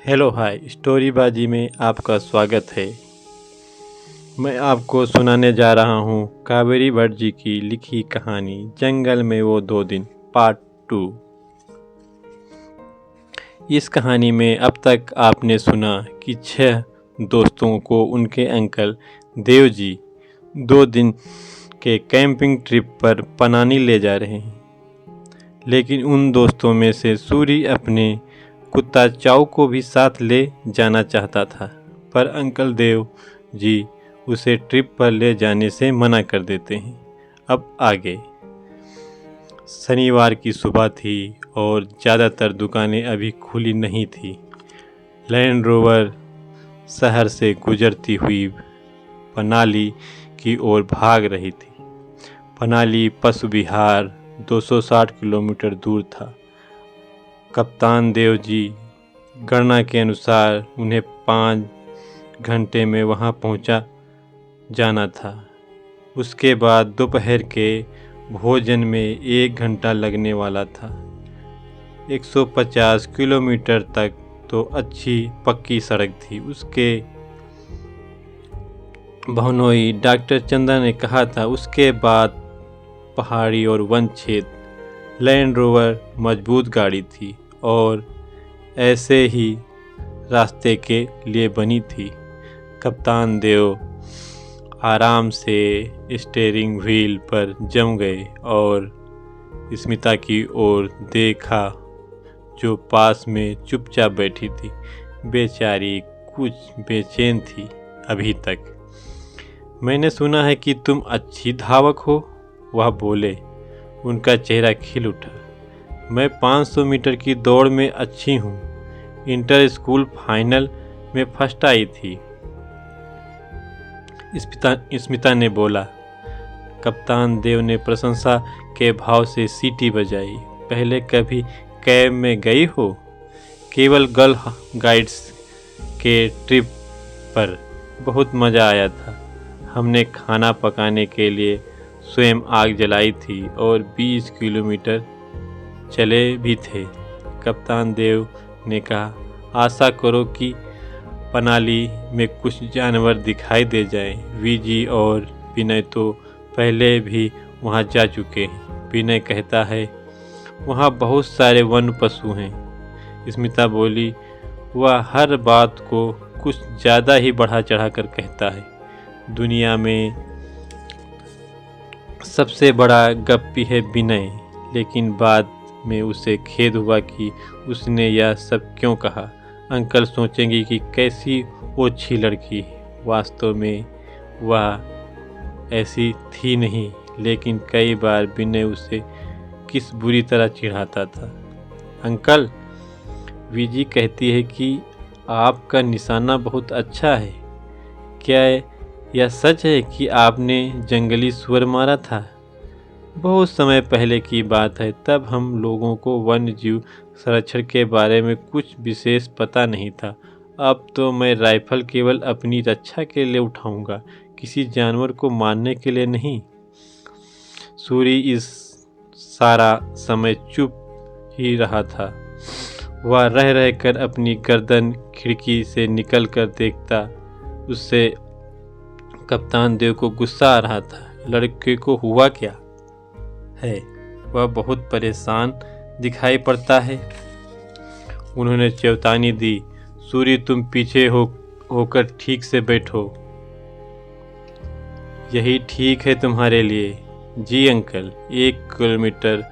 Hello hi स्टोरीबाजी में आपका स्वागत है। मैं आपको सुनाने जा रहा हूँ कावेरी भट्ट जी की लिखी कहानी जंगल में वो 2 दिन पार्ट 2। इस कहानी में अब तक आपने सुना कि 6 दोस्तों को उनके अंकल देव जी 2 दिन के कैंपिंग ट्रिप पर पनानी ले जा रहे हैं। लेकिन उन दोस्तों में से सूरी अपने कुत्ता चाऊ को भी साथ ले जाना चाहता था, पर अंकल देव जी उसे ट्रिप पर ले जाने से मना कर देते हैं। अब आगे। शनिवार की सुबह थी और ज़्यादातर दुकानें अभी खुली नहीं थी। लैंड रोवर शहर से गुजरती हुई पनाली की ओर भाग रही थी। पनाली पशु विहार 260 किलोमीटर दूर था। कप्तान देव जी गणना के अनुसार उन्हें 5 घंटे में वहां पहुंचा जाना था। उसके बाद दोपहर के भोजन में 1 घंटा लगने वाला था। 150 किलोमीटर तक तो अच्छी पक्की सड़क थी। उसके बहनोई डॉक्टर चंदा ने कहा था। उसके बाद पहाड़ी और वन क्षेत्र। लैंड रोवर मजबूत गाड़ी थी और ऐसे ही रास्ते के लिए बनी थी। कप्तान देव आराम से स्टीयरिंग व्हील पर जम गए और स्मिता की ओर देखा, जो पास में चुपचाप बैठी थी। बेचारी कुछ बेचैन थी अभी तक। मैंने सुना है कि तुम अच्छी धावक हो, वह बोले। उनका चेहरा खिल उठा। मैं 500 मीटर की दौड़ में अच्छी हूँ। इंटर स्कूल फाइनल में फर्स्ट आई थी, स्मिता ने बोला। कप्तान देव ने प्रशंसा के भाव से सीटी बजाई। पहले कभी कैब में गई हो? केवल गर्ल गाइड्स के ट्रिप पर। बहुत मज़ा आया था। हमने खाना पकाने के लिए स्वयं आग जलाई थी और 20 किलोमीटर चले भी थे। कप्तान देव ने कहा, आशा करो कि पनाली में कुछ जानवर दिखाई दे जाएं। विजी और विनय तो पहले भी वहां जा चुके हैं। विनय कहता है वहां बहुत सारे वन पशु हैं। स्मिता बोली, वह हर बात को कुछ ज़्यादा ही बढ़ा चढ़ा कर कहता है। दुनिया में सबसे बड़ा गप्पी है विनय। लेकिन बाद में उसे खेद हुआ कि उसने यह सब क्यों कहा। अंकल सोचेंगे कि कैसी ओछी लड़की। वास्तव में वह ऐसी थी नहीं, लेकिन कई बार विनय उसे किस बुरी तरह चिढ़ाता था। अंकल, विजी कहती है कि आपका निशाना बहुत अच्छा है। क्या यह सच है कि आपने जंगली सुअर मारा था? बहुत समय पहले की बात है। तब हम लोगों को वन्य जीव संरक्षण के बारे में कुछ विशेष पता नहीं था। अब तो मैं राइफल केवल अपनी रक्षा के लिए उठाऊंगा, किसी जानवर को मारने के लिए नहीं। सूरी इस सारा समय चुप ही रहा था। वह रह रहकर अपनी गर्दन खिड़की से निकल कर देखता। उससे कप्तान देव को गुस्सा आ रहा था। लड़के को हुआ क्या है? वह बहुत परेशान दिखाई पड़ता है। उन्होंने चेतावनी दी। सूरी, तुम पीछे होकर ठीक से बैठो। यही ठीक है तुम्हारे लिए। जी अंकल। 1 किलोमीटर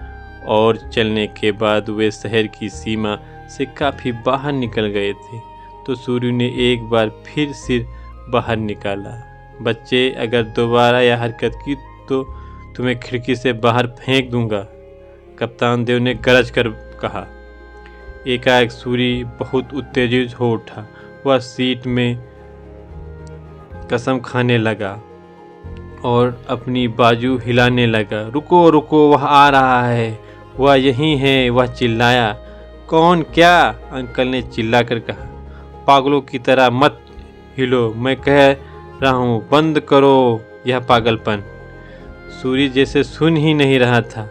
और चलने के बाद वे शहर की सीमा से काफ़ी बाहर निकल गए थे तो सूरी ने एक बार फिर सिर बाहर निकाला। बच्चे, अगर दोबारा यह हरकत की तो तुम्हें खिड़की से बाहर फेंक दूंगा, कप्तान देव ने गरज कर कहा। एकाएक सूरी बहुत उत्तेजित हो उठा। वह सीट में कसम खाने लगा और अपनी बाजू हिलाने लगा। रुको रुको, वह आ रहा है, वह यहीं है, वह चिल्लाया। कौन? क्या? अंकल ने चिल्लाकर कहा। पागलों की तरह मत हिलो, मैं कह रहा हूँ, बंद करो यह पागलपन। सूरी जैसे सुन ही नहीं रहा था।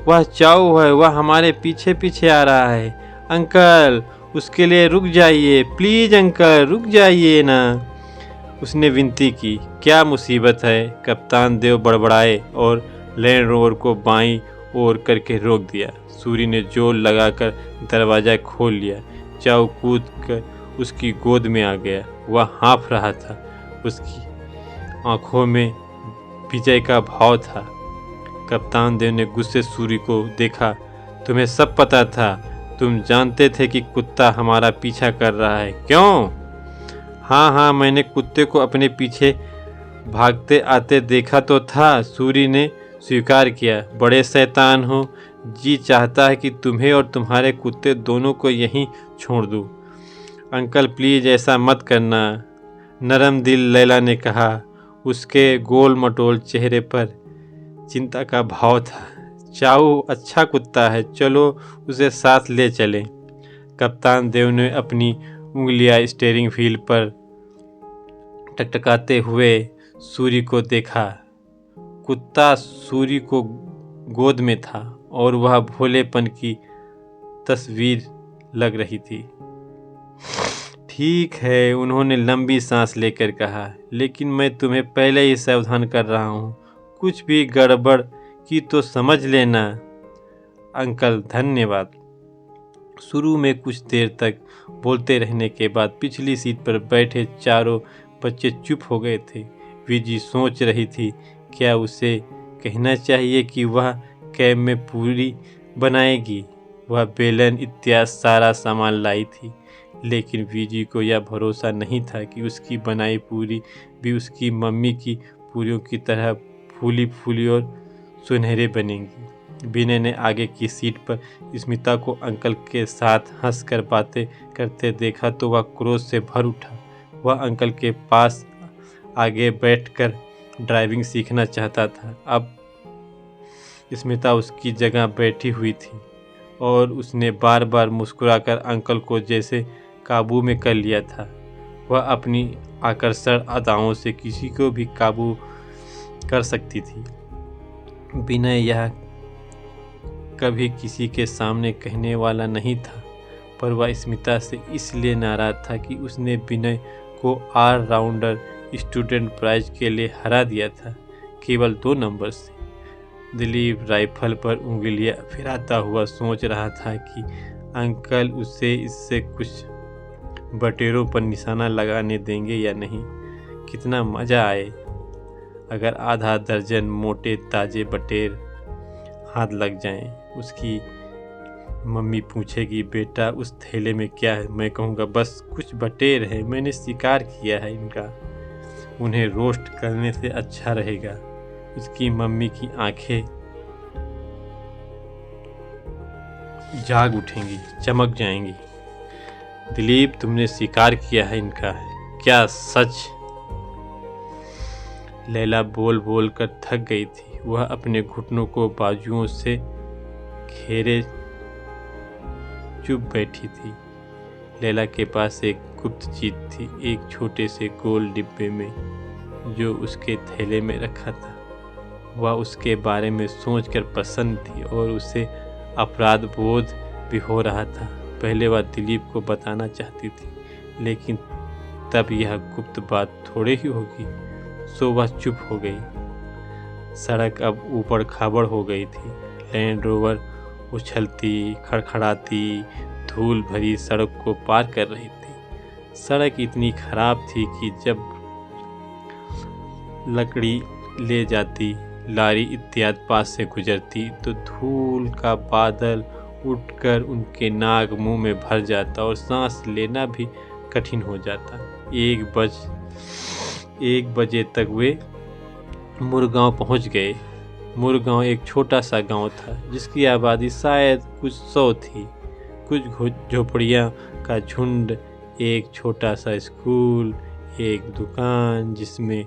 वह चाऊ है, वह हमारे पीछे पीछे आ रहा है। अंकल, उसके लिए रुक जाइए, प्लीज़ अंकल रुक जाइए ना, उसने विनती की। क्या मुसीबत है? कप्तान देव बड़बड़ाए और लैंड रोवर को बाईं ओर करके रोक दिया। सूरी ने जोर लगाकर दरवाज़ा खोल लिया। चाऊ कूद कर उसकी गोद में आ गया। वह हाँफ रहा था। उसकी आंखों में विजय का भाव था। कप्तान देव ने गुस्से सूरी को देखा। तुम्हें सब पता था? तुम जानते थे कि कुत्ता हमारा पीछा कर रहा है, क्यों? हाँ, मैंने कुत्ते को अपने पीछे भागते आते देखा तो था, सूरी ने स्वीकार किया। बड़े शैतान हो, जी चाहता है कि तुम्हें और तुम्हारे कुत्ते दोनों को यहीं छोड़ दूँ। अंकल प्लीज़ ऐसा मत करना, नरम दिल लैला ने कहा। उसके गोल मटोल चेहरे पर चिंता का भाव था। चाऊ अच्छा कुत्ता है, चलो उसे साथ ले चलें। कप्तान देव ने अपनी उंगलियां स्टीयरिंग व्हील पर टकटकाते हुए सूरी को देखा। कुत्ता सूरी को गोद में था और वह भोलेपन की तस्वीर लग रही थी। ठीक है, उन्होंने लंबी सांस लेकर कहा, लेकिन मैं तुम्हें पहले ही सावधान कर रहा हूँ, कुछ भी गड़बड़ की तो समझ लेना। अंकल धन्यवाद। शुरू में कुछ देर तक बोलते रहने के बाद पिछली सीट पर बैठे चारों बच्चे चुप हो गए थे। विजी सोच रही थी, क्या उसे कहना चाहिए कि वह कैब में पूरी बनाएगी। वह बेलन इत्यादि सारा सामान लाई थी, लेकिन विजी को यह भरोसा नहीं था कि उसकी बनाई पूरी भी उसकी मम्मी की पूरियों की तरह फूली फूली और सुनहरे बनेंगी। विनय ने आगे की सीट पर स्मिता को अंकल के साथ हंसकर बातें करते देखा तो वह क्रोध से भर उठा। वह अंकल के पास आगे बैठकर ड्राइविंग सीखना चाहता था। अब स्मिता उसकी जगह बैठी हुई थी और उसने बार बार मुस्कुराकर अंकल को जैसे काबू में कर लिया था। वह अपनी आकर्षण अदाओं से किसी को भी काबू कर सकती थी। विनय यह कभी किसी के सामने कहने वाला नहीं था, पर वह स्मिता से इसलिए नाराज था कि उसने विनय को ऑल राउंडर स्टूडेंट प्राइज के लिए हरा दिया था, केवल 2 नंबर से। दिलीप राइफल पर उंगलियां फिराता हुआ सोच रहा था कि अंकल उसे इससे कुछ बटेरों पर निशाना लगाने देंगे या नहीं। कितना मज़ा आए अगर आधा दर्जन मोटे ताजे बटेर हाथ लग जाएं। उसकी मम्मी पूछेगी, बेटा उस थैले में क्या है? मैं कहूँगा बस कुछ बटेर है, मैंने शिकार किया है इनका, उन्हें रोस्ट करने से अच्छा रहेगा। उसकी मम्मी की आंखें जाग उठेंगी, चमक जाएंगी। दिलीप तुमने शिकार किया है इनका, क्या सच? लैला बोल बोल कर थक गई थी। वह अपने घुटनों को बाजुओं से घेरे चुप बैठी थी। लैला के पास एक गुप्त चीज थी, एक छोटे से गोल डिब्बे में जो उसके थैले में रखा था। वह उसके बारे में सोचकर प्रसन्न थी और उसे अपराध बोध भी हो रहा था। पहले वह दिलीप को बताना चाहती थी, लेकिन तब यह गुप्त बात थोड़े ही होगी, सो वह चुप हो गई। सड़क अब ऊबड़ खाबड़ हो गई थी। लैंड रोवर उछलती खड़खड़ाती धूल भरी सड़क को पार कर रही थी। सड़क इतनी खराब थी कि जब लकड़ी ले जाती लारी इत्यादि पास से गुजरती तो धूल का बादल उठकर उनके नाक मुंह में भर जाता और सांस लेना भी कठिन हो जाता। 1 बजे तक वे मुरगांव पहुंच गए। मुरगांव एक छोटा सा गांव था जिसकी आबादी शायद कुछ 100 थी। कुछ झोपड़ियां का झुंड, एक छोटा सा स्कूल, एक दुकान जिसमें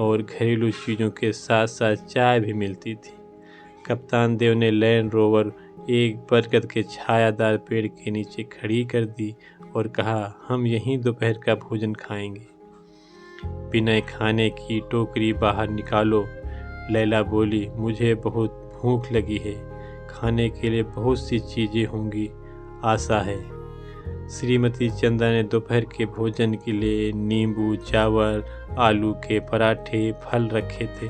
और घरेलू चीज़ों के साथ साथ चाय भी मिलती थी। कप्तान देव ने लैंड रोवर एक बरगद के छायादार पेड़ के नीचे खड़ी कर दी और कहा, हम यहीं दोपहर का भोजन खाएंगे। विनय खाने की टोकरी बाहर निकालो। लैला बोली, मुझे बहुत भूख लगी है, खाने के लिए बहुत सी चीज़ें होंगी, आशा है। श्रीमती चंदा ने दोपहर के भोजन के लिए नींबू, चावल, आलू के पराठे, फल रखे थे।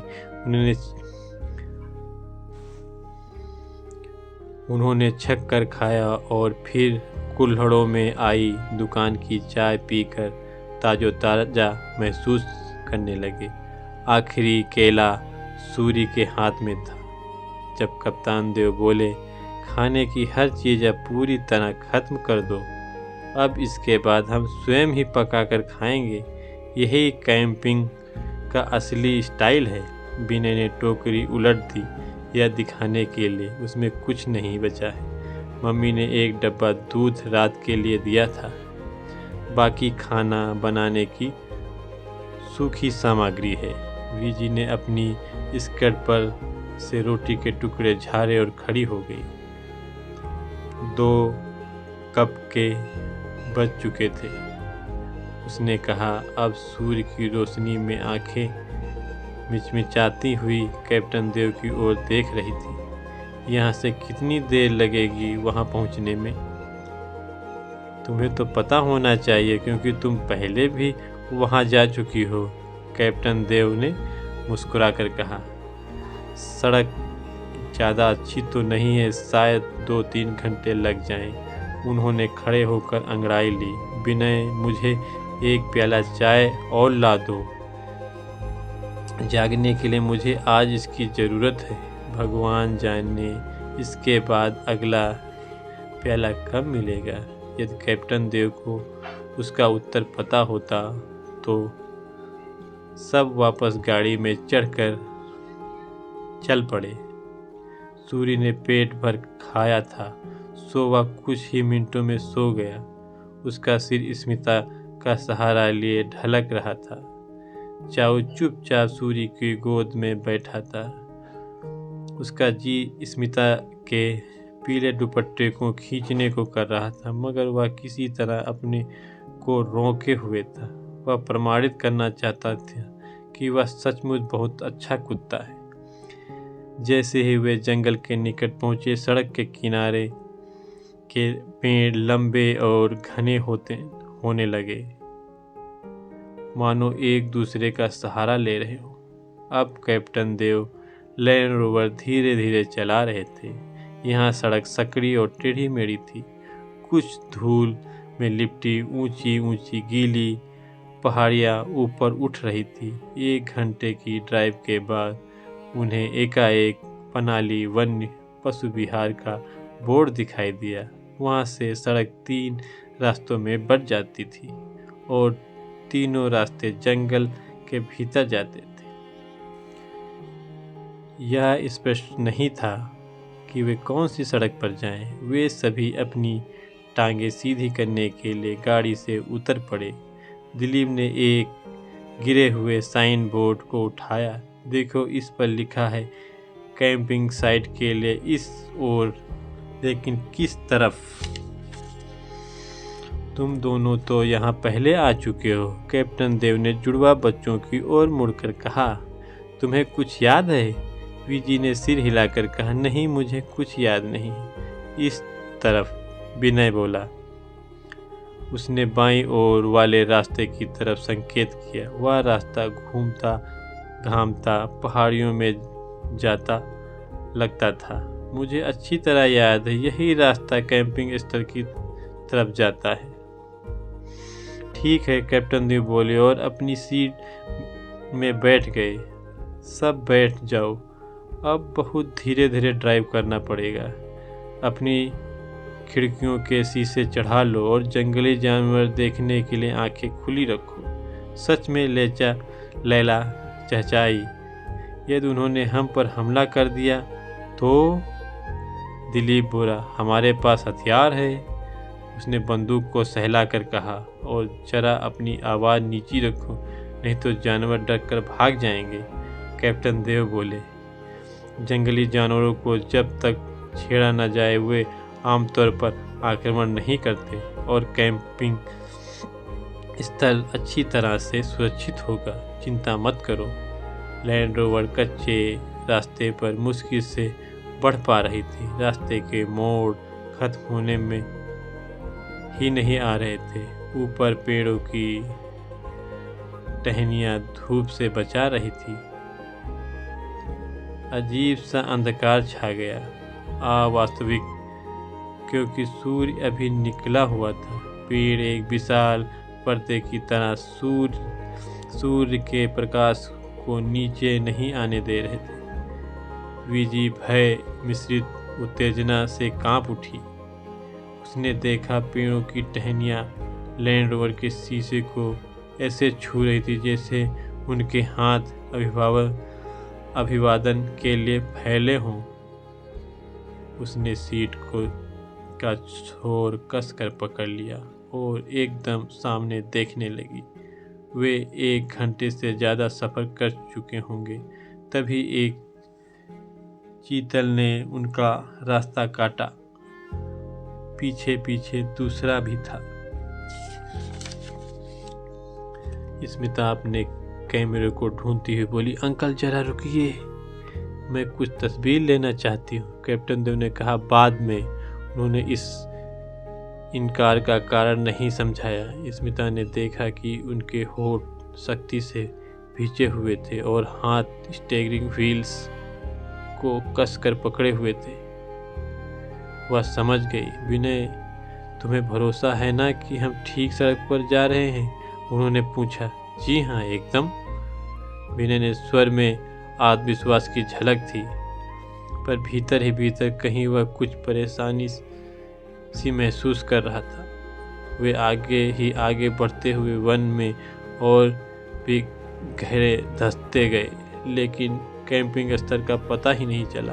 उन्होंने छक कर खाया और फिर कुल्हड़ों में आई दुकान की चाय पीकर ताज़ा महसूस करने लगे। आखिरी केला सूरी के हाथ में था। जब कप्तान देव बोले, खाने की हर चीज़ अब पूरी तरह ख़त्म कर दो, अब इसके बाद हम स्वयं ही पका कर खाएंगे, यही कैंपिंग का असली स्टाइल है। विनय ने टोकरी उलट दी, यह दिखाने के लिए उसमें कुछ नहीं बचा है। मम्मी ने एक डब्बा दूध रात के लिए दिया था, बाकी खाना बनाने की सूखी सामग्री है। वीजी ने अपनी स्कर्ट पर से रोटी के टुकड़े झाड़े और खड़ी हो गई। 2 कप के बज चुके थे। उसने कहा, अब सूर्य की रोशनी में आंखें मिचमिचाती हुई कैप्टन देव की ओर देख रही थी। यहाँ से कितनी देर लगेगी वहाँ पहुँचने में? तुम्हें तो पता होना चाहिए क्योंकि तुम पहले भी वहाँ जा चुकी हो, कैप्टन देव ने मुस्कुराकर कहा। सड़क ज़्यादा अच्छी तो नहीं है, शायद 2-3 घंटे लग जाएं। उन्होंने खड़े होकर अंगड़ाई ली। विनय, मुझे एक प्याला चाय और ला दो। जागने के लिए मुझे आज इसकी ज़रूरत है। भगवान जाने इसके बाद अगला प्याला कब मिलेगा। यदि कैप्टन देव को उसका उत्तर पता होता तो सब वापस गाड़ी में चढ़कर चल पड़े। सूरी ने पेट भर खाया था, सो वह कुछ ही मिनटों में सो गया। उसका सिर स्मिता का सहारा लिए ढलक रहा था। चाऊ चुपचाप सूरी की गोद में बैठा था। उसका जी स्मिता के पीले दुपट्टे को खींचने को कर रहा था, मगर वह किसी तरह अपने को रोके हुए था। वह प्रमाणित करना चाहता था कि वह सचमुच बहुत अच्छा कुत्ता है। जैसे ही वे जंगल के निकट पहुंचे, सड़क के किनारे के पेड़ लंबे और घने होने लगे, मानो एक दूसरे का सहारा ले रहे हो। अब कैप्टन देव लैंड रोवर धीरे धीरे चला रहे थे। यहाँ सड़क सकड़ी और टेढ़ी मेढ़ी थी। कुछ धूल में लिपटी ऊंची ऊंची गीली पहाड़ियाँ ऊपर उठ रही थी। 1 घंटे की ड्राइव के बाद उन्हें एकाएक पनाली वन्य पशु विहार का बोर्ड दिखाई दिया। वहाँ से सड़क 3 रास्तों में बट जाती थी और तीनों रास्ते जंगल के भीतर जाते थे। यह स्पष्ट नहीं था कि वे कौन सी सड़क पर जाएं। वे सभी अपनी टांगें सीधी करने के लिए गाड़ी से उतर पड़े। दिलीप ने एक गिरे हुए साइन बोर्ड को उठाया। देखो, इस पर लिखा है कैंपिंग साइट के लिए इस ओर, लेकिन किस तरफ? तुम दोनों तो यहाँ पहले आ चुके हो, कैप्टन देव ने जुड़वा बच्चों की ओर मुड़कर कहा। तुम्हें कुछ याद है? वीजी ने सिर हिलाकर कहा, नहीं, मुझे कुछ याद नहीं। इस तरफ, विनय बोला। उसने बाईं ओर वाले रास्ते की तरफ संकेत किया। वह रास्ता घूमता घामता पहाड़ियों में जाता लगता था। मुझे अच्छी तरह याद है, यही रास्ता कैंपिंग स्थल की तरफ जाता है। ठीक है, कैप्टन देव बोले और अपनी सीट में बैठ गए। सब बैठ जाओ, अब बहुत धीरे धीरे ड्राइव करना पड़ेगा। अपनी खिड़कियों के शीशे चढ़ा लो और जंगली जानवर देखने के लिए आंखें खुली रखो। सच में लैला चहचाई। यदि उन्होंने हम पर हमला कर दिया तो? दिलीप बोला, हमारे पास हथियार है। उसने बंदूक को सहला कर कहा, और जरा अपनी आवाज़ नीची रखो, नहीं तो जानवर डर कर भाग जाएंगे। कैप्टन देव बोले, जंगली जानवरों को जब तक छेड़ा न जाए वे आमतौर पर आक्रमण नहीं करते, और कैंपिंग स्थल अच्छी तरह से सुरक्षित होगा, चिंता मत करो। लैंड रोवर कच्चे रास्ते पर मुश्किल से बढ़ पा रही थी। रास्ते के मोड़ खत्म होने में ही नहीं आ रहे थे। ऊपर पेड़ों की टहनियाँ धूप से बचा रही थी। अजीब सा अंधकार छा गया, अवास्तविक, क्योंकि सूर्य अभी निकला हुआ था। पेड़ एक विशाल पर्दे की तरह सूर्य के प्रकाश को नीचे नहीं आने दे रहे थे। वीजी भय मिश्रित उत्तेजना से कांप उठी। उसने देखा पेड़ों की टहनियाँ लैंड रोवर के शीशे को ऐसे छू रही थी जैसे उनके हाथ अभिवादन के लिए फैले हों। उसने सीट का छोर कसकर पकड़ लिया और एकदम सामने देखने लगी। वे 1 घंटे से ज़्यादा सफ़र कर चुके होंगे। तभी एक चीतल ने उनका रास्ता काटा। पीछे पीछे दूसरा भी था। स्मिता अपने कैमरे को ढूंढती हुई बोली, अंकल जरा रुकिए, मैं कुछ तस्वीर लेना चाहती हूँ। कैप्टन देव ने कहा। बाद में उन्होंने इस इनकार का कारण नहीं समझाया। स्मिता ने देखा कि उनके होंठ सख्ती से भींचे हुए थे और हाथ स्टीयरिंग व्हील्स को कसकर पकड़े हुए थे। वह समझ गई। विनय, तुम्हें भरोसा है ना कि हम ठीक सड़क पर जा रहे हैं? उन्होंने पूछा। जी हाँ, एकदम। विनय ने स्वर में आत्मविश्वास की झलक थी, पर भीतर ही भीतर कहीं वह कुछ परेशानी सी महसूस कर रहा था। वे आगे ही आगे बढ़ते हुए वन में और भी गहरे धंसते गए, लेकिन कैंपिंग स्थल का पता ही नहीं चला।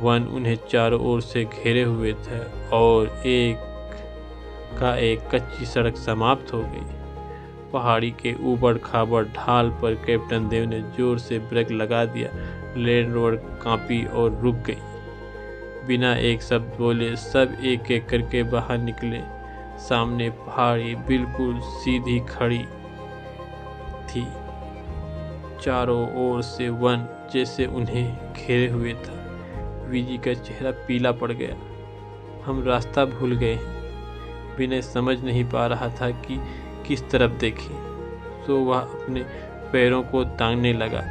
वन उन्हें चारों ओर से घेरे हुए था और एक कच्ची सड़क समाप्त हो गई। पहाड़ी के ऊबड़ खाबड़ ढाल पर कैप्टन देव ने जोर से ब्रेक लगा दिया। लैंड रोवर कांपी और रुक गई। बिना एक शब्द बोले सब एक एक करके बाहर निकले। सामने पहाड़ी बिल्कुल सीधी खड़ी थी। चारों ओर से वन जैसे उन्हें घेरे हुए था। वीजी का चेहरा पीला पड़ गया। हम रास्ता भूल गए हैं। विनय समझ नहीं पा रहा था कि किस तरफ देखे, तो वह अपने पैरों को तांगने लगा।